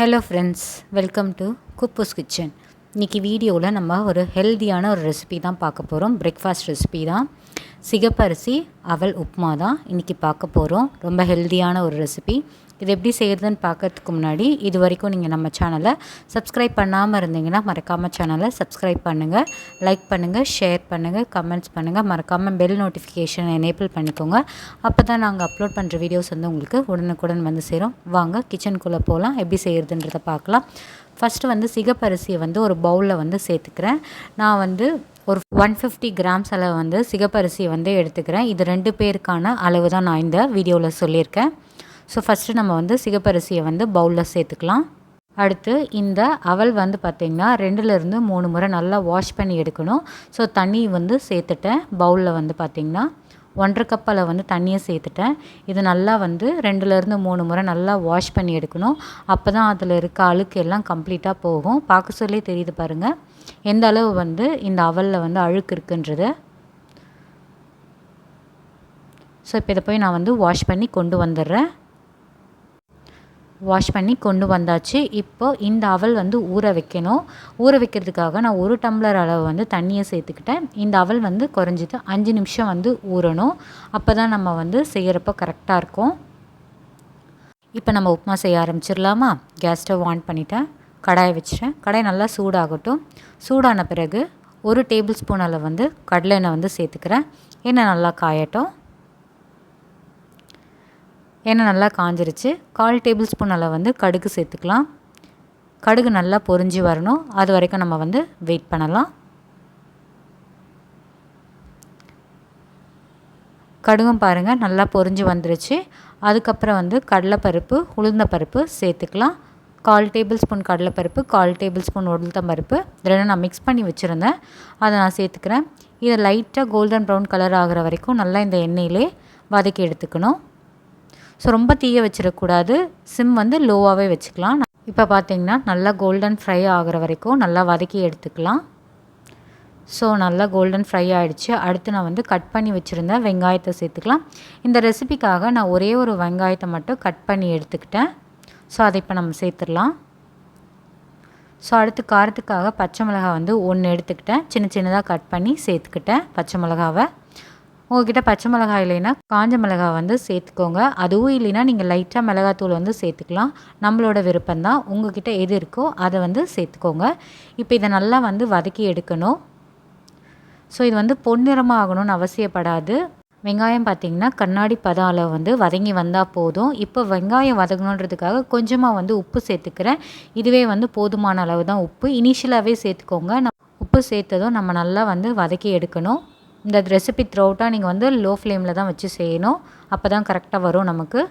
Hello friends, welcome to kuboos kitchen. இன்றைக்கி வீடியோவில் நம்ம ஒரு ஹெல்த்தியான ஒரு ரெசிபி தான் பார்க்க போகிறோம். பிரேக்ஃபாஸ்ட் ரெசிபி தான். சிகப்பரிசி அவல் உப்புமா தான் இன்றைக்கி பார்க்க போகிறோம். ரொம்ப ஹெல்த்தியான ஒரு ரெசிபி. இது எப்படி செய்கிறதுன்னு பார்க்கறதுக்கு முன்னாடி இது வரைக்கும் நீங்கள் நம்ம சேனலை சப்ஸ்கிரைப் பண்ணாமல் இருந்தீங்கன்னா மறக்காமல் சேனலை சப்ஸ்கிரைப் பண்ணுங்கள், லைக் பண்ணுங்கள், ஷேர் பண்ணுங்கள், கமெண்ட்ஸ் பண்ணுங்கள். மறக்காமல் பெல் நோட்டிஃபிகேஷன் எனேபிள் பண்ணிக்கோங்க. அப்போ தான் நாங்கள் அப்லோட் பண்ணுற வீடியோஸ் வந்து உங்களுக்கு உடனுக்குடன் வந்து சேரும். வாங்க கிச்சனுக்குள்ளே போகலாம். எப்படி செய்கிறதுன்றதை பார்க்கலாம். ஃபஸ்ட்டு வந்து சிகப்பரிசியை வந்து ஒரு பவுலில் வந்து சேர்த்துக்கிறேன். நான் வந்து ஒரு 150 கிராம்ஸ் அளவு வந்து சிகப்பரிசியை வந்து எடுத்துக்கிறேன். இது 2 பேருக்கான அளவு தான் நான் இந்த வீடியோவில் சொல்லியிருக்கேன். ஸோ ஃபஸ்ட்டு நம்ம வந்து சிகப்பரிசியை வந்து பவுலில் சேர்த்துக்கலாம். அடுத்து இந்த அவல் வந்து பார்த்திங்கன்னா 2லேருந்து 3 முறை நல்லா வாஷ் பண்ணி எடுக்கணும். ஸோ தண்ணி வந்து சேர்த்துட்டேன். பவுலில் வந்து பார்த்திங்கன்னா 1.5 கப் அளவு வந்து தண்ணியை சேர்த்துட்டேன். இது நல்லா வந்து 2லேருந்து 3 முறை நல்லா வாஷ் பண்ணி எடுக்கணும். அப்போ தான் அதில் இருக்க அழுக்கு எல்லாம் கம்ப்ளீட்டாக போகும். பார்க்க சொல்லி தெரியுது பாருங்கள் எந்த அளவு வந்து இந்த அவலில் வந்து அழுக்கு இருக்குன்றது. ஸோ இப்போ இதை போய் நான் வந்து வாஷ் பண்ணி கொண்டு வந்துடுறேன். வாஷ் பண்ணி கொண்டு வந்தாச்சு. இப்போது இந்த அவல் வந்து ஊற வைக்கணும். ஊற வைக்கிறதுக்காக நான் 1 டம்ளர் அளவு வந்து தண்ணியை சேர்த்துக்கிட்டேன். இந்த அவல் வந்து குறைஞ்சது 5 நிமிஷம் வந்து ஊறணும். அப்போ தான் நம்ம வந்து செய்கிறப்போ கரெக்டாக இருக்கும். இப்போ நம்ம உப்புமா செய்ய ஆரம்பிச்சிடலாமா? கேஸ் ஸ்டவ் ஆன் பண்ணிவிட்டேன். கடாயை வச்சுட்டேன். கடாய் நல்லா சூடாகட்டும். சூடான பிறகு 1 டேபிள் ஸ்பூன் அளவு வந்து கடலை எண்ணெய் வந்து சேர்த்துக்கிறேன். எண்ணெய் நல்லா காயட்டும். எண்ணெய் நல்லா காஞ்சிருச்சு. 1/4 டேபிள் ஸ்பூன் அளவு வந்து கடுகு சேர்த்துக்கலாம். கடுகு நல்லா பொரிஞ்சு வரணும். அது வரைக்கும் நம்ம வந்து வெயிட் பண்ணலாம். கடுகும் பாருங்கள் நல்லா பொரிஞ்சு வந்துருச்சு. அதுக்கப்புறம் வந்து கடலைப்பருப்பு, உளுந்தம்பருப்பு சேர்த்துக்கலாம். 1/4 டேபிள் ஸ்பூன் கடலைப்பருப்பு, 1/4 டேபிள் ஸ்பூன் உளுந்தம்பருப்பு இதெல்லாம் நான் மிக்ஸ் பண்ணி வச்சுருந்தேன். அதை நான் சேர்த்துக்கிறேன். இதை லைட்டாக கோல்டன் ப்ரௌன் கலர் ஆகிற வரைக்கும் நல்லா இந்த எண்ணெயிலே வதக்கி எடுத்துக்கணும். ஸோ ரொம்ப தீய வச்சிடக்கூடாது. சிம் வந்து லோவாகவே வச்சுக்கலாம். இப்போ பார்த்திங்கன்னா நல்லா கோல்டன் ஃப்ரை ஆகிற வரைக்கும் நல்லா வதக்கி எடுத்துக்கலாம். ஸோ நல்லா கோல்டன் ஃப்ரை ஆகிடுச்சு. அடுத்து நான் வந்து கட் பண்ணி வச்சுருந்தேன் வெங்காயத்தை சேர்த்துக்கலாம். இந்த ரெசிபிக்காக நான் ஒரே ஒரு வெங்காயத்தை மட்டும் கட் பண்ணி எடுத்துக்கிட்டேன். ஸோ அதை இப்போ நம்ம சேர்த்துடலாம். ஸோ அடுத்து காரத்துக்காக பச்சை மிளகாய் வந்து 1 எடுத்துக்கிட்டேன். சின்ன சின்னதாக கட் பண்ணி சேர்த்துக்கிட்டேன் பச்சை மிளகாவை. உங்கள்கிட்ட பச்சை மிளகாய் இல்லைன்னா காஞ்ச மிளகாய் வந்து சேர்த்துக்கோங்க. அதுவும் இல்லைன்னா நீங்கள் லைட்டாக மிளகாத்தூள் வந்து சேர்த்துக்கலாம். நம்மளோட விருப்பம்தான். உங்கள்கிட்ட எது இருக்கோ அதை வந்து சேர்த்துக்கோங்க. இப்போ இதை நல்லா வந்து வதக்கி எடுக்கணும். ஸோ இது வந்து பொன்னிறமாக ஆகணும்னு அவசியப்படாது. வெங்காயம் பார்த்திங்கன்னா கண்ணாடி பதம் அளவு வந்து வதங்கி வந்தால் போதும். இப்போ வெங்காயம் வதங்கணுன்றதுக்காக கொஞ்சமாக வந்து உப்பு சேர்த்துக்கிறேன். இதுவே வந்து போதுமான அளவு தான் உப்பு. இனிஷியலாகவே சேர்த்துக்கோங்க. உப்பு சேர்த்ததும் நம்ம நல்லா வந்து வதக்கி எடுக்கணும். இந்த ரெசிபி த்ரூஅவுட்டாக நீங்கள் வந்து லோ ஃப்ளேமில் தான் வச்சு செய்யணும். அப்போ தான் கரெக்டாக வரும் நமக்கு.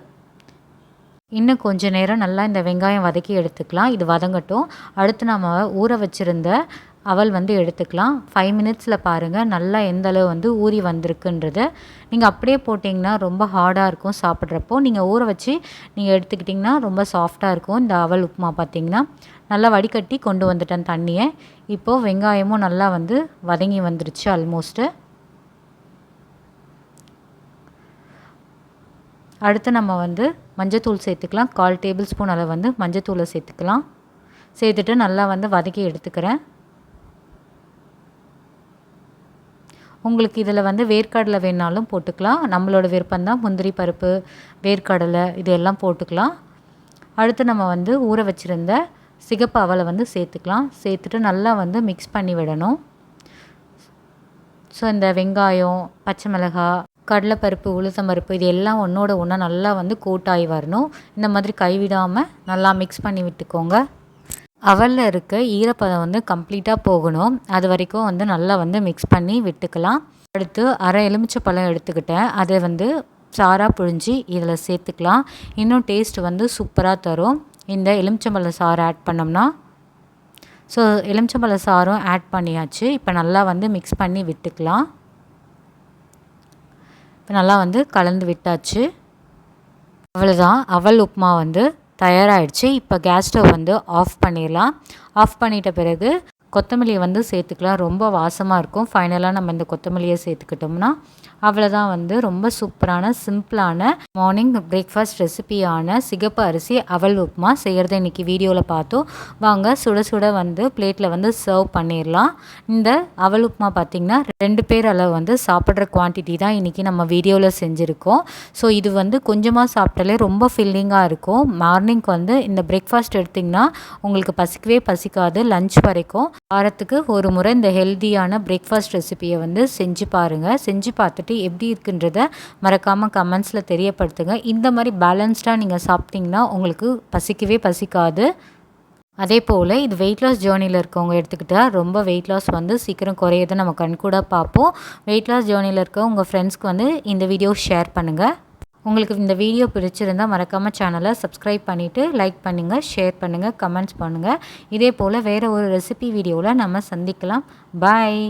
இன்னும் கொஞ்சம் நேரம் நல்லா இந்த வெங்காயம் வதக்கி எடுத்துக்கலாம். இது வதங்கட்டும். அடுத்து நம்ம ஊற வச்சுருந்த அவல் வந்து எடுத்துக்கலாம். 5 மினிட்ஸில் பாருங்கள் நல்லா எந்த அளவு வந்து ஊறி வந்திருக்குன்றது. நீங்கள் அப்படியே போட்டிங்கன்னா ரொம்ப ஹார்டாக இருக்கும் சாப்பிட்றப்போ. நீங்கள் ஊற வச்சு நீங்கள் எடுத்துக்கிட்டிங்கன்னா ரொம்ப சாஃப்டாக இருக்கும். இந்த அவல் உப்புமா பார்த்திங்கன்னா நல்லா வடிகட்டி கொண்டு வந்துட்டேன் தண்ணியை. இப்போது வெங்காயமும் நல்லா வந்து வதங்கி வந்துருச்சு ஆல்மோஸ்ட்டு. அடுத்து நம்ம வந்து மஞ்சத்தூள் சேர்த்துக்கலாம். 1/4 டேபிள் ஸ்பூன் அளவு வந்து மஞ்சத்தூளை சேர்த்துக்கலாம். சேர்த்துட்டு நல்லா வந்து வதக்கி எடுத்துக்கிறேன். உங்களுக்கு இதில் வந்து வேர்க்கடலை வேணாலும் போட்டுக்கலாம். நம்மளோட விருப்பம்தான். முந்திரி பருப்பு, வேர்க்கடலை இது எல்லாம் போட்டுக்கலாம். அடுத்து நம்ம வந்து ஊற வச்சுருந்த சிகப்பு அவலை வந்து சேர்த்துக்கலாம். சேர்த்துட்டு நல்லா வந்து மிக்ஸ் பண்ணி விடணும். ஸோ இந்த வெங்காயம், பச்சை மிளகாய், கடலைப்பருப்பு, உளுத்தம்பருப்பு இது எல்லாம் ஒன்றோட ஒன்றா நல்லா வந்து கோட்டாகி வரணும். இந்த மாதிரி கைவிடாமல் நல்லா மிக்ஸ் பண்ணி விட்டுக்கோங்க. அவலில் இருக்க ஈரப்பதம் வந்து கம்ப்ளீட்டாக போகணும். அது வரைக்கும் வந்து நல்லா வந்து மிக்ஸ் பண்ணி விட்டுக்கலாம். அடுத்து அரை எலுமிச்சை பழம் எடுத்துக்கிட்டேன். அதை வந்து சாராக புழிஞ்சி இதில் சேர்த்துக்கலாம். இன்னும் டேஸ்ட் வந்து சூப்பராக தரும் இந்த எலுமிச்சம்பழ சாறு ஆட் பண்ணோம்னா. ஸோ எலுமிச்சம்பழ சாறும் ஆட் பண்ணியாச்சு. இப்போ நல்லா வந்து மிக்ஸ் பண்ணி விட்டுக்கலாம். இப்போ நல்லா வந்து கலந்து விட்டாச்சு. அவ்வளோதான், அவல் உப்புமா வந்து தயாராகிடுச்சு. இப்போ கேஸ் ஸ்டவ் வந்து ஆஃப் பண்ணிடலாம். ஆஃப் பண்ணிட்ட பிறகு கொத்தமல்லியை வந்து சேர்த்துக்கலாம். ரொம்ப வாசமாக இருக்கும். ஃபைனலாக நம்ம இந்த கொத்தமல்லியை சேர்த்துக்கிட்டோம்னா அவ்வளோதான் வந்து ரொம்ப சூப்பரான சிம்பிளான மார்னிங் பிரேக்ஃபாஸ்ட் ரெசிபியான சிகப்பு அரிசி அவல் உப்புமா செய்கிறது இன்றைக்கி வீடியோவில் பார்த்தோம். வாங்க சுட சுட வந்து பிளேட்டில் வந்து சர்வ் பண்ணிடலாம். இந்த அவல் உப்புமா பார்த்திங்கன்னா 2 பேர் அளவு வந்து சாப்பிட்ற குவான்டிட்டி தான் இன்றைக்கி நம்ம வீடியோவில் செஞ்சுருக்கோம். ஸோ இது வந்து கொஞ்சமாக சாப்பிட்டாலே ரொம்ப ஃபில்லிங்காக இருக்கும். மார்னிங்க்கு வந்து இந்த பிரேக்ஃபாஸ்ட் எடுத்திங்கன்னா உங்களுக்கு பசிக்கவே பசிக்காது. லஞ்ச் வரைக்கும் வாரத்துக்கு ஒரு முறை இந்த ஹெல்த்தியான பிரேக்ஃபாஸ்ட் ரெசிபியை வந்து செஞ்சு பாருங்கள். செஞ்சு பார்த்துட்டு எப்படி இருக்குன்றத மறக்காமல் கமெண்ட்ஸில் தெரியப்படுத்துங்க. இந்த மாதிரி பேலன்ஸ்டாக நீங்கள் சாப்பிட்டிங்கன்னா உங்களுக்கு பசிக்கவே பசிக்காது. அதே போல் இது வெயிட் லாஸ் ஜேர்னியில் இருக்கவங்க எடுத்துக்கிட்டால் ரொம்ப வெயிட் லாஸ் வந்து சீக்கிரம் குறையதை நம்ம கண்கூட பார்ப்போம். வெயிட் லாஸ் ஜேர்னியில் இருக்க உங்கள் ஃப்ரெண்ட்ஸ்க்கு வந்து இந்த வீடியோ ஷேர் பண்ணுங்கள். உங்களுக்கு இந்த வீடியோ பிடிச்சிருந்தால் மறக்காமல் சேனலை சப்ஸ்கிரைப் பண்ணிவிட்டு லைக் பண்ணுங்கள், ஷேர் பண்ணுங்கள், கமெண்ட்ஸ் பண்ணுங்கள். இதே போல் வேறு ஒரு ரெசிபி வீடியோவில் நம்ம சந்திக்கலாம். பாய்.